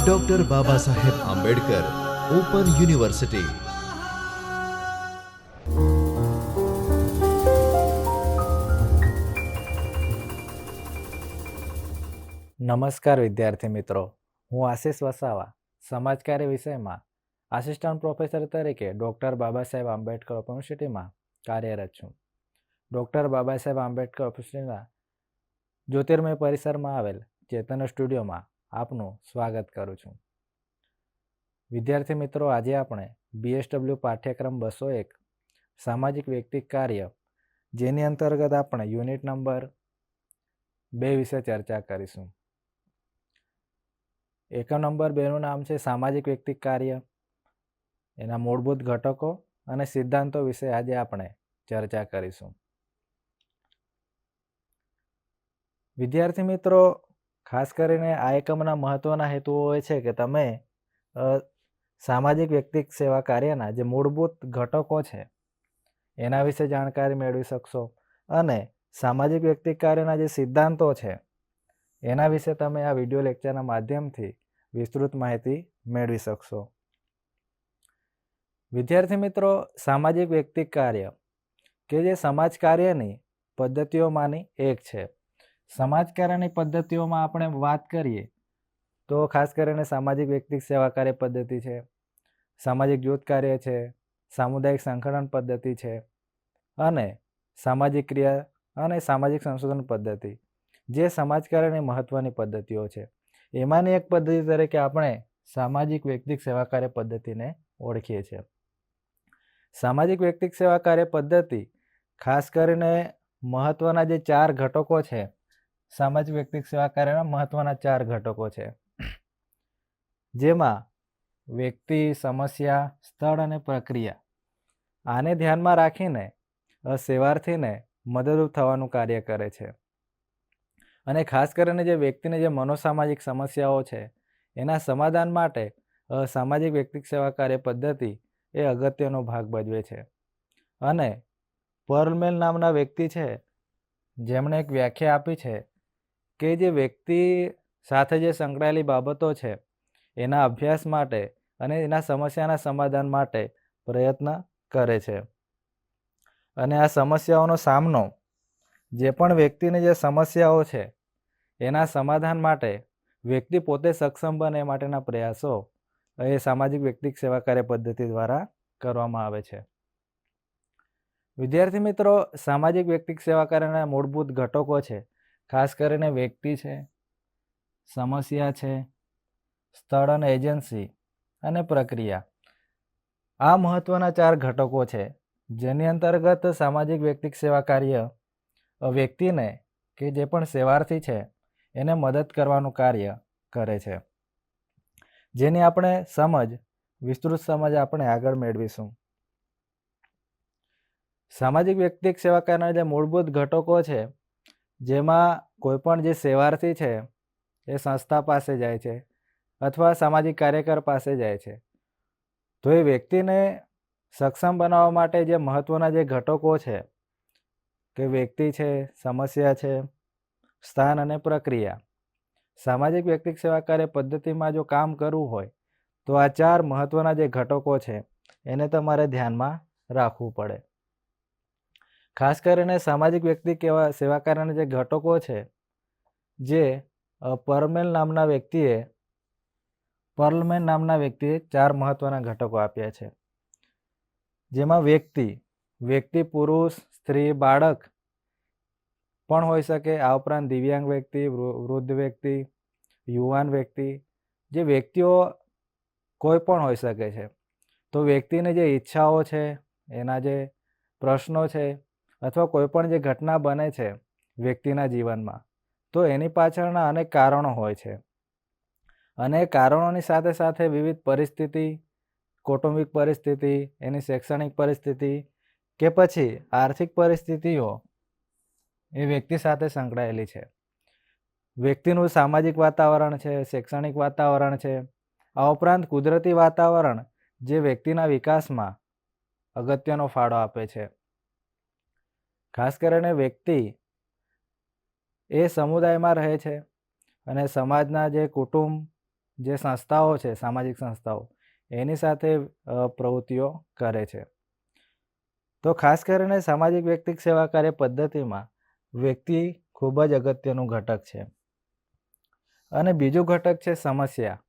Doctor Baba Saheb Ambedkar open university. નમસ્કાર વિદ્યાર્થી મિત્રો, હું આશિષ વસાવા સમાજકાર્ય વિષયમાં આસિસ્ટન્ટ પ્રોફેસર તરીકે ડૉક્ટર બાબા સાહેબ આંબેડકર ઓપન યુનિવર્સિટીમાં કાર્યરત છું. ડૉક્ટર બાબા સાહેબ આંબેડકર યુનિવર્સિટીના જ્યોતિર્મય પરિસરમાં આવેલ ચેતન સ્ટુડિયોમાં આપનું સ્વાગત કરું છું. વિદ્યાર્થી મિત્રો, આજે આપણે BSW પાઠ્યક્રમ 201 સામાજિક વ્યક્તિક કાર્ય, જેની અંતર્ગત આપણે યુનિટ નંબર 2 વિશે ચર્ચા કરીશું. એકમ નંબર 2નું નામ છે સામાજિક વ્યક્તિક કાર્ય, એના મૂળભૂત ઘટકો અને સિદ્ધાંતો વિશે આજે આપણે ચર્ચા કરીશું. વિદ્યાર્થી મિત્રો, ખાસ કરીને આ એકમના મહત્વના હેતુઓ હોય છે કે તમે સામાજિક વ્યક્તિક સેવા કાર્યના જે મૂળભૂત ઘટકો છે એના વિશે જાણકારી મેળવી શકશો અને સામાજિક વ્યક્તિક કાર્યના જે સિદ્ધાંતો છે એના વિશે તમે આ વિડીયો લેક્ચરના માધ્યમથી વિસ્તૃત માહિતી મેળવી શકશો. વિદ્યાર્થી મિત્રો, સામાજિક વ્યક્તિક કાર્ય કે જે સમાજ કાર્યની પદ્ધતિઓમાંની એક છે. સમાજ કાર્યની પદ્ધતિઓમાં આપણે વાત કરીએ તો ખાસ કરીને સામાજિક વ્યક્તિક સેવા કાર્ય પદ્ધતિ છે, સામાજિક જૂથ કાર્ય છે, સામુદાયિક સંગઠન પદ્ધતિ છે અને સામાજિક ક્રિયા અને સામાજિક સંશોધન પદ્ધતિ, જે સમાજ કાર્યની મહત્વની પદ્ધતિઓ છે. એમાંની એક પદ્ધતિ તરીકે આપણે સામાજિક વ્યક્તિક સેવા કાર્ય પદ્ધતિને ઓળખીએ છીએ. સામાજિક વ્યક્તિક સેવા કાર્ય પદ્ધતિ ખાસ કરીને મહત્વના જે 4 ઘટકો છે, સામાજિક વ્યક્તિક સેવા કાર્યના મહત્વના 4 ઘટકો છે, જેમાં વ્યક્તિ, સમસ્યા, સ્થળ અને પ્રક્રિયા, આને ધ્યાનમાં રાખીને સેવાર્થીને મદદરૂપ થવાનું કાર્ય કરે છે. અને ખાસ કરીને જે વ્યક્તિને જે મનોસામાજિક સમસ્યાઓ છે એના સમાધાન માટે સામાજિક વ્યક્તિક સેવા કાર્ય પદ્ધતિ એ અગત્યનો ભાગ ભજવે છે. અને પર્લમેન નામના વ્યક્તિ છે જેમણે એક વ્યાખ્યા આપી છે કે જે વ્યક્તિ સાથે જે સંકળાયેલી બાબતો છે એના અભ્યાસ માટે અને એના સમસ્યાના સમાધાન માટે પ્રયત્ન કરે છે. અને આ સમસ્યાઓનો સામનો, જે પણ વ્યક્તિને જે સમસ્યાઓ છે એના સમાધાન માટે વ્યક્તિ પોતે સક્ષમ બને એ માટેના પ્રયાસો એ સામાજિક વ્યક્તિક સેવા કાર્ય પદ્ધતિ દ્વારા કરવામાં આવે છે. વિદ્યાર્થી મિત્રો, સામાજિક વ્યક્તિક સેવા કાર્યના મૂળભૂત ઘટકો છે, ખાસ કરીને વ્યક્તિ છે, સમસ્યા છે, સ્થળ અને એજન્સી અને પ્રક્રિયા. આ મહત્વના 4 ઘટકો છે જેની અંતર્ગત સામાજિક વ્યક્તિક સેવા કાર્ય વ્યક્તિને કે જે પણ સેવાર્થી છે એને મદદ કરવાનું કાર્ય કરે છે, જેની આપણે વિસ્તૃત સમજ આપણે આગળ મેળવીશું. સામાજિક વ્યક્તિક સેવા કાર્યના જે મૂળભૂત ઘટકો છે, જેમાં કોઈ પણ જે સેવાર્થી છે એ સંસ્થા પાસે જાય છે અથવા સામાજિક કાર્યકર પાસે જાય છે, તો એ વ્યક્તિને સક્ષમ બનાવવા માટે જે મહત્વના જે ઘટકો છે કે વ્યક્તિ છે, સમસ્યા છે, સ્થાન અને પ્રક્રિયા, સામાજિક વ્યક્તિક સેવા કાર્ય પદ્ધતિમાં જો કામ કરવું હોય તો આ 4 મહત્વના જે ઘટકો છે એને તમારે ધ્યાનમાં રાખવું પડે. ખાસ કરીને સામાજિક વ્યક્તિક સેવા કાર્યના જે ઘટકો છે, જે પર્લમેન નામના વ્યક્તિએ 4 મહત્વના ઘટકો આપ્યા છે, જેમાં વ્યક્તિ પુરુષ, સ્ત્રી, બાળક પણ હોઈ શકે. આ ઉપરાંત દિવ્યાંગ વ્યક્તિ, વૃદ્ધ વ્યક્તિ, યુવાન વ્યક્તિ, જે વ્યક્તિઓ કોઈ પણ હોઈ શકે છે. તો વ્યક્તિને જે ઈચ્છાઓ છે, એના જે પ્રશ્નો છે અથવા કોઈ પણ જે ઘટના બને છે વ્યક્તિના જીવનમાં, તો એની પાછળના અનેક કારણો હોય છે. અને કારણોની સાથે સાથે વિવિધ પરિસ્થિતિ, કૌટુંબિક પરિસ્થિતિ, એની શૈક્ષણિક પરિસ્થિતિ કે પછી આર્થિક પરિસ્થિતિઓ એ વ્યક્તિ સાથે સંકળાયેલી છે. વ્યક્તિનું સામાજિક વાતાવરણ છે, શૈક્ષણિક વાતાવરણ છે, આ ઉપરાંત કુદરતી વાતાવરણ જે વ્યક્તિના વિકાસમાં અગત્યનો ફાળો આપે છે. ખાસ કરીને વ્યક્તિ એ સમુદાયમાં રહે છે અને સમાજના જે કુટુંબ, જે સંસ્થાઓ છે, સામાજિક સંસ્થાઓ, એની સાથે પ્રવૃત્તિઓ કરે છે. તો ખાસ કરીને સામાજિક વ્યક્તિક સેવા કાર્ય પદ્ધતિમાં વ્યક્તિ ખૂબ જ અગત્યનું ઘટક છે. અને બીજું ઘટક છે સમસ્યા.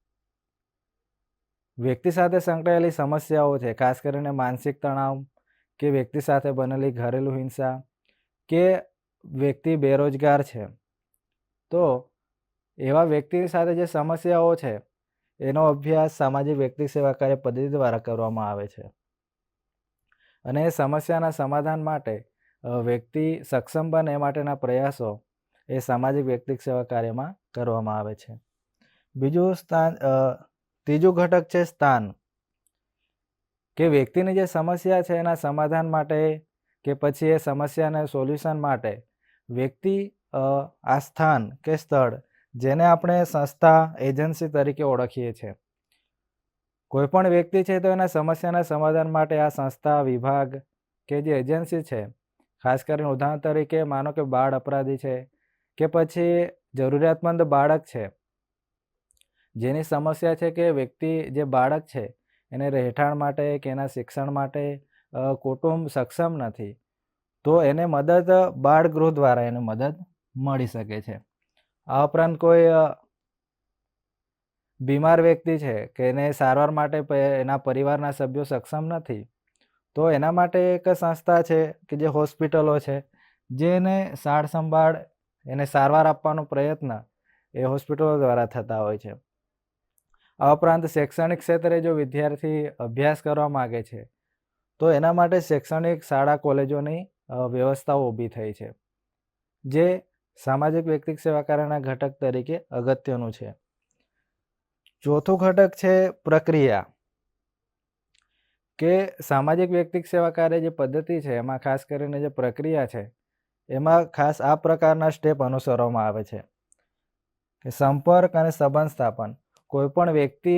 વ્યક્તિ સાથે સંકળાયેલી સમસ્યાઓ છે, ખાસ કરીને માનસિક તણાવ કે વ્યક્તિ સાથે બનેલી ઘરેલું હિંસા કે વ્યક્તિ બેરોજગાર છે. તો એવા વ્યક્તિ સાથે જે સમસ્યાઓ છે એનો અભ્યાસ સામાજિક વ્યક્તિ સેવા કાર્ય પદ્ધતિ દ્વારા કરવામાં આવે છે. અને એ સમસ્યાના સમાધાન માટે વ્યક્તિ સક્ષમ બને એ માટેના પ્રયાસો એ સામાજિક વ્યક્તિ સેવા કાર્યમાં કરવામાં આવે છે. ત્રીજું ઘટક છે સ્થાન. કે વ્યક્તિની જે સમસ્યા છે એના સમાધાન માટે કે પછી એ સમસ્યાને સોલ્યુશન માટે વ્યક્તિ આ સ્થાન કે સ્થળ, જેને આપણે સંસ્થા, એજન્સી તરીકે ઓળખીએ છીએ, કોઈ પણ વ્યક્તિ છે તો એના સમસ્યાના સમાધાન માટે આ સંસ્થા, વિભાગ કે જે એજન્સી છે, ખાસ કરીને ઉદાહરણ તરીકે માનો કે બાળ અપરાધી છે કે પછી જરૂરિયાતમંદ બાળક છે, જેની સમસ્યા છે કે વ્યક્તિ, જે બાળક છે એને રહેઠાણ માટે કે એના શિક્ષણ માટે કુટુંબ સક્ષમ નથી, તો એને મદદ બાળગૃહ દ્વારા એને મદદ મળી શકે છે. આ ઉપરાંત કોઈ બીમાર વ્યક્તિ છે કે એને સારવાર માટે એના પરિવારના સભ્યો સક્ષમ નથી, તો એના માટે એક સંસ્થા છે કે જે હોસ્પિટલો છે, જે એને સાર સંભાળ, એને સારવાર આપવાનો પ્રયત્ન એ હોસ્પિટલો દ્વારા થતા હોય છે. આ ઉપરાંત શૈક્ષણિક ક્ષેત્રે જો વિદ્યાર્થી અભ્યાસ કરવા માગે છે તો એના માટે શૈક્ષણિક શાળા, કોલેજોની વ્યવસ્થાઓ ઊભી થઈ છે, જે સામાજિક વ્યક્તિક સેવા કાર્યના ઘટક તરીકે અગત્યનું છે. ચોથું ઘટક છે પ્રક્રિયા. કે સામાજિક વ્યક્તિક સેવા કાર્ય જે પદ્ધતિ છે એમાં ખાસ કરીને જે પ્રક્રિયા છે એમાં ખાસ આ પ્રકારના સ્ટેપ અનુસરવામાં આવે છે કે સંપર્ક અને સંબંધ સ્થાપન. કોઈ પણ વ્યક્તિ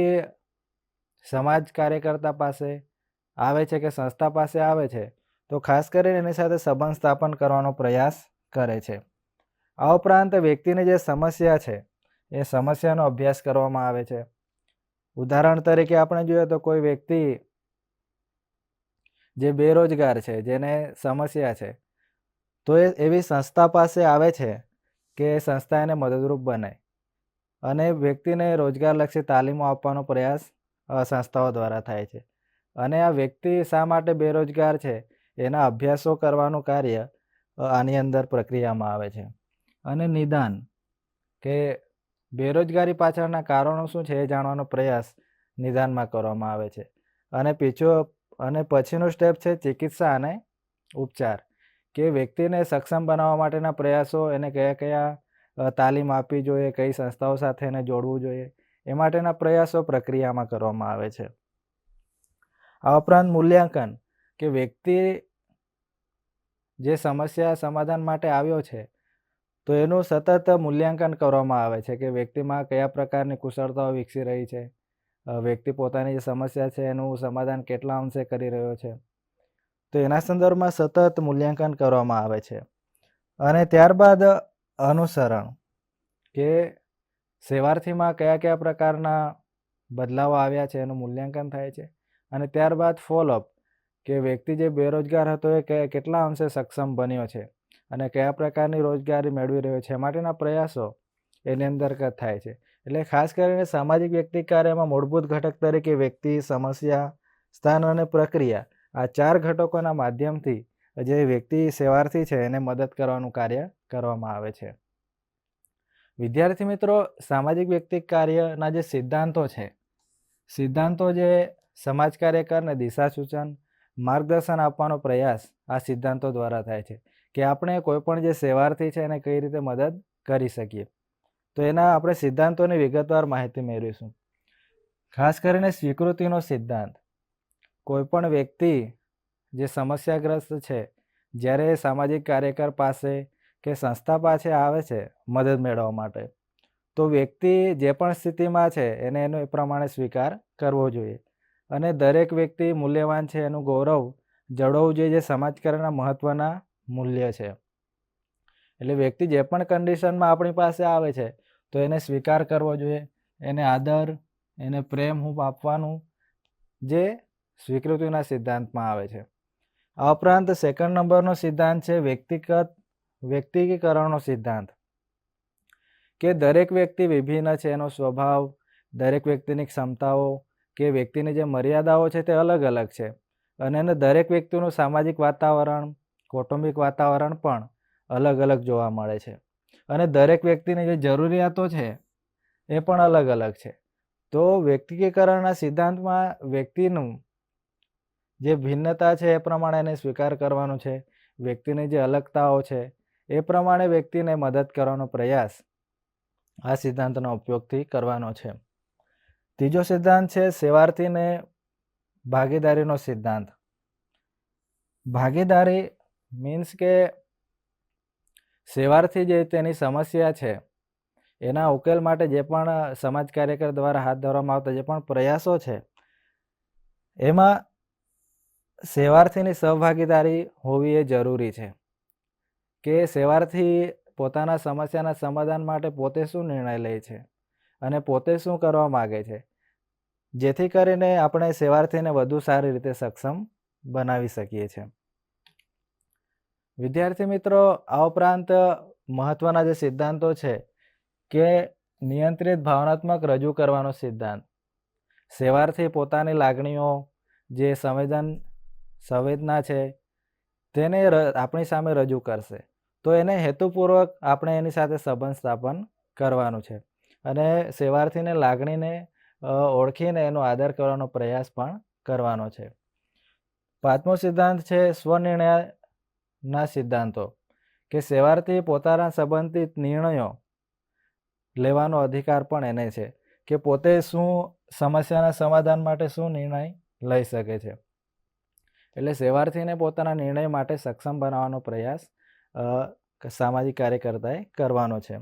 સમાજ કાર્યકર્તા પાસે આવે છે કે સંસ્થા પાસે આવે છે તો ખાસ કરીને એની સાથે સંબંધ સ્થાપન કરવાનો પ્રયાસ કરે છે. આ ઉપરાંત વ્યક્તિની જે સમસ્યા છે એ સમસ્યાનો અભ્યાસ કરવામાં આવે છે. ઉદાહરણ તરીકે આપણે જોઈએ તો કોઈ વ્યક્તિ જે બેરોજગાર છે, જેને સમસ્યા છે, તો એ એવી સંસ્થા પાસે આવે છે કે સંસ્થા એને મદદરૂપ બને અને વ્યક્તિને રોજગારલક્ષી તાલીમો આપવાનો પ્રયાસ સંસ્થાઓ દ્વારા થાય છે. અને આ વ્યક્તિ શા માટે બેરોજગાર છે એના અભ્યાસો કરવાનું કાર્ય આની અંદર પ્રક્રિયામાં આવે છે. અને નિદાન, કે બેરોજગારી પાછળના કારણો શું છે એ જાણવાનો પ્રયાસ નિદાનમાં કરવામાં આવે છે. અને પછીનું સ્ટેપ છે ચિકિત્સા અને ઉપચાર. કે વ્યક્તિને સક્ષમ બનાવવા માટેના પ્રયાસો, એને કયા કયા તાલીમ આપવી જોઈએ, કઈ સંસ્થાઓ સાથે એને જોડવું જોઈએ, એ માટેના પ્રયાસો પ્રક્રિયામાં કરવામાં આવે છે. આ ઉપરાંત મૂલ્યાંકન, કે વ્યક્તિ જે સમસ્યા સમાધાન માટે આવ્યો છે તો એનું સતત મૂલ્યાંકન કરવામાં આવે છે કે વ્યક્તિમાં કયા પ્રકારની કુશળતાઓ વિકસી રહી છે, વ્યક્તિ પોતાની જે સમસ્યા છે એનું સમાધાન કેટલા અંશે કરી રહ્યો છે, તો એના સંદર્ભમાં સતત મૂલ્યાંકન કરવામાં આવે છે. અને ત્યારબાદ અનુસરણ, કે સેવાર્થીમાં કયા કયા પ્રકારના બદલાવો આવ્યા છે એનું મૂલ્યાંકન થાય છે. અને ત્યારબાદ ફોલોઅપ, કે વ્યક્તિ જે બેરોજગાર હતો એ કેટલા અંશે સક્ષમ બન્યો છે અને કયા પ્રકારની રોજગારી મેળવી રહ્યો છે માટેના પ્રયાસો એની અંતર્ગત થાય છે. એટલે ખાસ કરીને સામાજિક વ્યક્તિક કાર્યમાં મૂળભૂત ઘટક તરીકે વ્યક્તિ, સમસ્યા, સ્થાન અને પ્રક્રિયા, આ 4 ઘટકોના માધ્યમથી જે વ્યક્તિ સેવાર્થી છે એને મદદ કરવાનું કાર્ય કરવામાં આવે છે. વિદ્યાર્થી મિત્રો, સામાજિક વ્યક્તિક કાર્યના જે સિદ્ધાંતો જે સમાજ કાર્યકરને દિશા સૂચન, માર્ગદર્શન આપવાનો પ્રયાસ આ સિદ્ધાંતો દ્વારા થાય છે કે આપણે કોઈ પણ જે સેવાર્થી છે એને કઈ રીતે મદદ કરી શકીએ. તો એના આપણે સિદ્ધાંતોની વિગતવાર માહિતી મેળવીશું. ખાસ કરીને સ્વીકૃતિનો સિદ્ધાંત. કોઈ પણ વ્યક્તિ જે સમસ્યાગ્રસ્ત છે, જ્યારે સામાજિક કાર્યકર પાસે કે સંસ્થા પાસે આવે છે મદદ મેળવવા માટે, તો વ્યક્તિ જે પણ સ્થિતિમાં છે એને એનો એ પ્રમાણે સ્વીકાર કરવો જોઈએ. અને દરેક વ્યક્તિ મૂલ્યવાન છે, એનું ગૌરવ જળવવું જોઈએ, જે સમાજકાર્યના મહત્વના મૂલ્ય છે. એટલે વ્યક્તિ જે પણ કન્ડિશનમાં આપણી પાસે આવે છે તો તો એને સ્વીકાર કરવો જોઈએ, એને આદર, એને પ્રેમ હું આપવાનું, જે સ્વીકૃતિના સિદ્ધાંતમાં આવે છે. આ ઉપરાંત સેકન્ડ નંબરનો સિદ્ધાંત છે વ્યક્તિકીકરણનો સિદ્ધાંત, કે દરેક વ્યક્તિ વિભિન્ન છે, એનો સ્વભાવ, દરેક વ્યક્તિની ક્ષમતાઓ કે વ્યક્તિની જે મર્યાદાઓ છે તે અલગ અલગ છે, અને એને દરેક વ્યક્તિનું સામાજિક વાતાવરણ, કૌટુંબિક વાતાવરણ પણ અલગ અલગ જોવા મળે છે, અને દરેક વ્યક્તિની જે જરૂરિયાતો છે એ પણ અલગ અલગ છે. તો વ્યક્તિકીકરણના સિદ્ધાંતમાં વ્યક્તિનું જે ભિન્નતા છે એ પ્રમાણે એને સ્વીકાર કરવાનું છે, વ્યક્તિની જે અલગતાઓ છે એ પ્રમાણે વ્યક્તિને મદદ કરવાનો પ્રયાસ આ સિદ્ધાંતનો ઉપયોગથી કરવાનો છે. ત્રીજો સિદ્ધાંત છે સેવાર્થીને ભાગીદારીનો સિદ્ધાંત. ભાગીદારી મીન્સ કે સેવાર્થી જે તેની સમસ્યા છે એના ઉકેલ માટે જે પણ સમાજ કાર્યકર દ્વારા હાથ ધરવામાં આવતા જે પણ પ્રયાસો છે એમાં સેવાર્થીની સહભાગીદારી હોવી એ જરૂરી છે, કે સેવાર્થી પોતાના સમસ્યાના સમાધાન માટે પોતે શું નિર્ણય લે છે અને પોતે શું કરવા માગે છે, જેથી કરીને આપણે સેવાર્થીને વધુ સારી રીતે સક્ષમ બનાવી શકીએ છીએ. વિદ્યાર્થી મિત્રો, આ ઉપરાંત મહત્વના જે સિદ્ધાંતો છે કે નિયંત્રિત ભાવનાત્મક રજૂ કરવાનો સિદ્ધાંત. સેવાર્થી પોતાની લાગણીઓ, જે સંવેદના છે તેને આપણી સામે રજૂ કરશે, તો એને હેતુપૂર્વક આપણે એની સાથે સંબંધ સ્થાપન કરવાનું છે, અને સેવાર્થીને લાગણીને ઓળખીને એનો આદર કરવાનો પ્રયાસ પણ કરવાનો છે. પાંચમો સિદ્ધાંત છે સ્વનિર્ણયના સિદ્ધાંતો, કે સેવાર્થી પોતાના સંબંધિત નિર્ણયો લેવાનો અધિકાર પણ એને છે, કે પોતે શું સમસ્યાના સમાધાન માટે શું નિર્ણય લઈ શકે છે. એટલે સેવાર્થીને પોતાના નિર્ણય માટે સક્ષમ બનાવવાનો પ્રયાસ સામાજિક કાર્યકર્તાએ કરવાનો છે.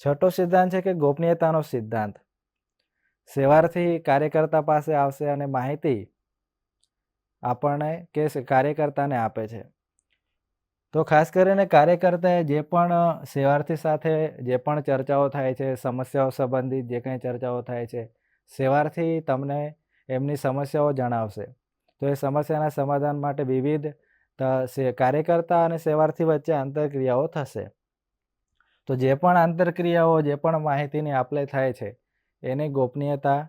છઠ્ઠો સિદ્ધાંત છે કે ગોપનીયતાનો સિદ્ધાંત. સેવાર્થી કાર્યકર્તા પાસે આવશે અને માહિતી આપણને કે કાર્યકર્તાને આપે છે, તો ખાસ કરીને કાર્યકર્તાએ જે પણ સેવાર્થી સાથે જે પણ ચર્ચાઓ થાય છે, સમસ્યાઓ સંબંધિત જે કંઈ ચર્ચાઓ થાય છે, સેવાર્થી તમને એમની સમસ્યાઓ જણાવશે, તો એ સમસ્યાના સમાધાન માટે વિવિધ કાર્યકર્તા અને સેવાર્થી વચ્ચે આંતરક્રિયાઓ થશે. તો જે પણ આંતરક્રિયાઓ, જે પણ માહિતીની આપ-લે થાય છે એની ગોપનીયતા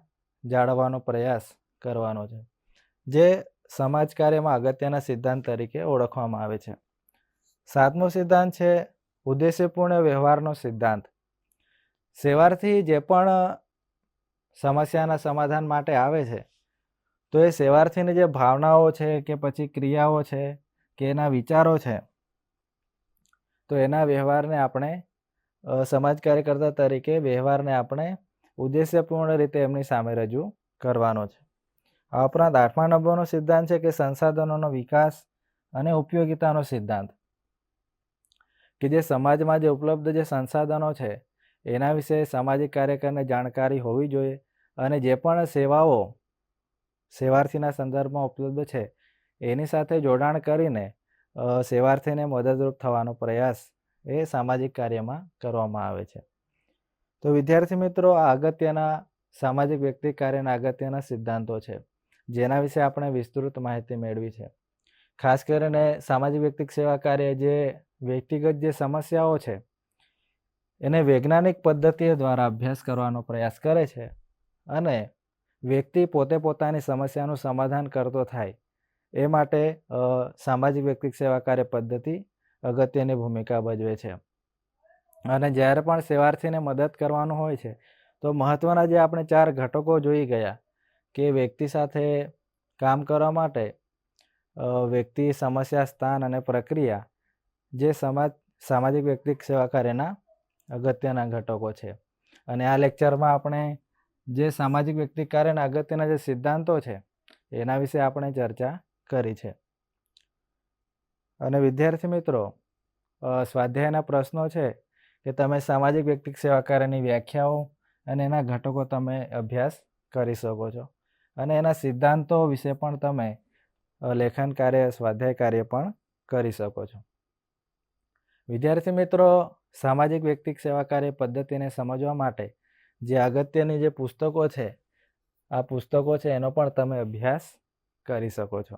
જાળવવાનો પ્રયાસ કરવાનો છે, જે સમાજ કાર્યમાં અગત્યના સિદ્ધાંત તરીકે ઓળખવામાં આવે છે. સાતમો સિદ્ધાંત છે ઉદ્દેશ્યપૂર્ણ વ્યવહારનો સિદ્ધાંત. સેવાર્થી જે પણ સમસ્યાના સમાધાન માટે આવે છે, તો એ સેવાર્થીની જે ભાવનાઓ છે કે પછી ક્રિયાઓ છે કે એના વિચારો છે, તો એના વ્યવહારને આપણે સમાજ કાર્યકર્તા તરીકે વ્યવહારને આપણે ઉદ્દેશ્યપૂર્ણ રીતે એમની સામે રજૂ કરવાનો છે. આ ઉપરાંત 8મા નંબરનો સિદ્ધાંત છે કે સંસાધનોનો વિકાસ અને ઉપયોગિતાનો સિદ્ધાંત, કે જે સમાજમાં જે ઉપલબ્ધ જે સંસાધનો છે એના વિશે સામાજિક કાર્યકરને જાણકારી હોવી જોઈએ, અને જે પણ સેવાઓ સેવાર્થીના સંદર્ભમાં ઉપલબ્ધ છે એની સાથે જોડાણ કરીને સેવાર્થીને મદદરૂપ થવાનો પ્રયાસ એ સામાજિક કાર્યમાં કરવામાં આવે છે. તો વિદ્યાર્થી મિત્રો, આ અગત્યના સામાજિક વ્યક્તિ કાર્યના અગત્યના સિદ્ધાંતો છે, જેના વિશે આપણે વિસ્તૃત માહિતી મેળવી છે. ખાસ કરીને સામાજિક વ્યક્તિક સેવા કાર્ય જે વ્યક્તિગત જે સમસ્યાઓ છે એને વૈજ્ઞાનિક પદ્ધતિઓ દ્વારા અભ્યાસ કરવાનો પ્રયાસ કરે છે, અને વ્યક્તિ પોતે પોતાની સમસ્યાનું સમાધાન કરતો થાય એ માટે સામાજિક વ્યક્તિક સેવા કાર્ય પદ્ધતિ અગત્યની ભૂમિકા ભજવે છે. અને જ્યારે પણ સેવાર્થીને મદદ કરવાનું હોય છે તો મહત્વના જે આપણે 4 ઘટકો જોઈ ગયા, કે વ્યક્તિ સાથે કામ કરવા માટે વ્યક્તિ, સમસ્યા, સ્થાન અને પ્રક્રિયા, જે સામાજિક વ્યક્તિક સેવા કાર્યના અગત્યના ઘટકો છે. અને આ લેક્ચરમાં આપણે જે સામાજિક વ્યક્તિક કાર્યના અગત્યના જે સિદ્ધાંતો છે એના વિશે આપણે ચર્ચા કરી છે. અને વિદ્યાર્થી મિત્રો, સ્વાધ્યાયના પ્રશ્નો છે કે તમે સામાજિક વ્યક્તિક સેવા કાર્યની વ્યાખ્યાઓ અને એના ઘટકો તમે અભ્યાસ કરી શકો છો, અને એના સિદ્ધાંતો વિશે પણ તમે લેખન કાર્ય, સ્વાધ્યાય કાર્ય પણ કરી શકો છો. વિદ્યાર્થી મિત્રો, સામાજિક વ્યક્તિક સેવા કાર્ય પદ્ધતિને સમજવા માટે જે અગત્યની જે પુસ્તકો છે, આ પુસ્તકો છે એનો પણ તમે અભ્યાસ કરી શકો છો.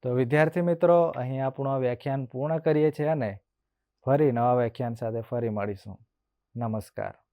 તો વિદ્યાર્થી મિત્રો, અહીં આપણું આ વ્યાખ્યાન પૂર્ણ કરીએ છીએ અને ફરી નવા વ્યાખ્યાન સાથે ફરી મળીશું. નમસ્કાર.